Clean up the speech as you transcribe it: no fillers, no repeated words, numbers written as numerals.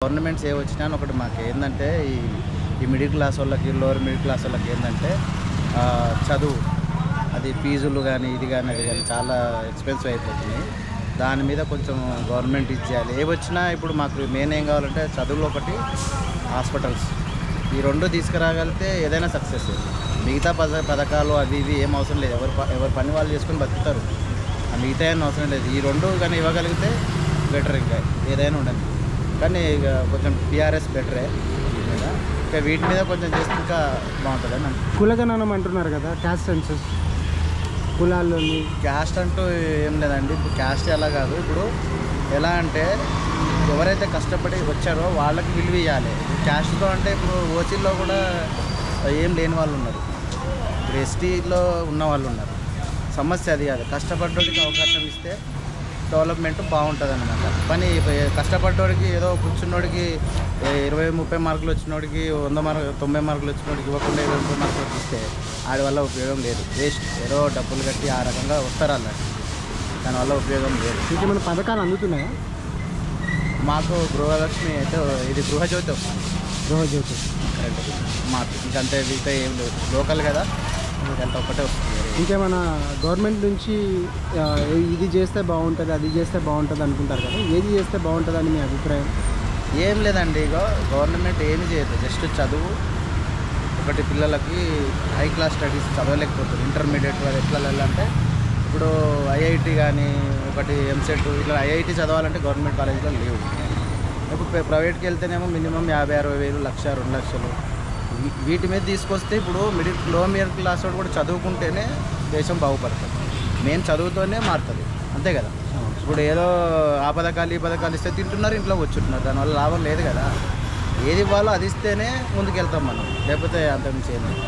Governments ఏ వచ్చినా ఒకటి మాకు ఏంటంటే ఈ మిడిల్ క్లాస్ వాళ్ళకి లోవర్ మిడిల్ క్లాస్ వాళ్ళకి ఏంటంటే చదువు అది ఫీజులు కానీ అది కానీ చాలా ఎక్స్పెన్సివ్ అయిపోతున్నాయి. దాని మీద కొంచెం గవర్నమెంట్ ఇచ్చేయాలి. ఏ వచ్చినా ఇప్పుడు మాకు మెయిన్ ఏం కావాలంటే చదువులు ఒకటి, హాస్పిటల్స్, ఈ రెండు తీసుకురాగలిగితే ఏదైనా సక్సెస్. మిగతా పథకాలు అవి ఇవి ఏం అవసరం లేదు. ఎవరి పని వాళ్ళు చేసుకొని బతుకుతారు. ఆ మిగతా ఏం అవసరం లేదు. ఈ రెండు కానీ ఇవ్వగలిగితే బెటర్. ఇంకా ఏదైనా ఉండదు. కానీ ఇక కొంచెం టీఆర్ఎస్ బెటరే మీద. ఇంకా వీటి మీద కొంచెం చేస్తే ఇంకా బాగుంటుందని. కులగణనం అంటున్నారు కదా, క్యాస్ట్ సెన్సస్, కులాల్లో క్యాస్ట్ అంటూ ఏం లేదండి. ఇప్పుడు క్యాస్ట్ ఎలా కాదు. ఇప్పుడు ఎలా అంటే ఎవరైతే కష్టపడి వచ్చారో వాళ్ళకి విలువ ఇవ్వాలి. క్యాస్ట్తో అంటే ఇప్పుడు ఓసీలో కూడా ఏం లేని వాళ్ళు ఉన్నారు. ఇప్పుడు ఎస్టీలో ఉన్న వాళ్ళు ఉన్నారు. సమస్య అది కాదు. కష్టపడ్డోడికి అవకాశం ఇస్తే డెవలప్మెంట్ బాగుంటుంది అన్నమాట. కానీ కష్టపడ్డోడికి ఏదో కూర్చున్నోడికి 20-30 మార్కులు వచ్చినోడికి 90 మార్కులు వచ్చినోడికి ఇవ్వకుండా 20 మార్కులు ఇస్తే ఆడి వల్ల ఉపయోగం లేదు. వేస్ట్. ఏదో డబ్బులు కట్టి ఆ రకంగా వస్తారు అన్నట్టు. దానివల్ల ఉపయోగం లేదు. ఇంకేమైనా పథకాలు అందుతున్నాయా? మాకు గృహలక్ష్మి అయితే ఇది గృహజ్యోతి వస్తుంది. గృహజ్యోతి మాకు ఇంకంతే మిగతా ఏం లేదు. లోకల్ కదా, ఇంకంత ఒక్కటే వస్తుంది. ఇంకేమైనా గవర్నమెంట్ నుంచి ఇది చేస్తే బాగుంటుంది, అది చేస్తే బాగుంటుంది అనుకుంటారు కదా, ఏది చేస్తే బాగుంటుందని మీ అభిప్రాయం? ఏం లేదండి. ఇక గవర్నమెంట్ ఏమి చేయదు. జస్ట్ చదువు ఒకటి, పిల్లలకి హై క్లాస్ స్టడీస్ చదవలేకపోతుంది. ఇంటర్మీడియట్ వాళ్ళు ఎట్లా వెళ్ళాలంటే ఇప్పుడు ఐఐటి కానీ ఒకటి ఎంసెట్ ఇట్లా ఐఐటి చదవాలంటే గవర్నమెంట్ కాలేజీలో లేవు. ఇప్పుడు ప్రైవేట్కి వెళ్తేనేమో మినిమం 50-60 వేలు, 1,00,000, 2 లక్షలు వీటి మీద తీసుకొస్తే ఇప్పుడు లో మిడిల్ క్లాస్ వాడు కూడా చదువుకుంటేనే దేశం బాగుపడుతుంది. మెయిన్ చదువుతోనే మారుతుంది. అంతే కదా. ఇప్పుడు ఏదో ఆ పథకాలు ఈ పథకాలు ఇస్తే తింటున్నారు, ఇంట్లో కూర్చుంటున్నారు. దానివల్ల లాభం లేదు కదా. ఏది ఇవ్వాలో అది ఇస్తేనే ముందుకెళ్తాం మనం. లేకపోతే అంతకుమించి ఏం లేదు.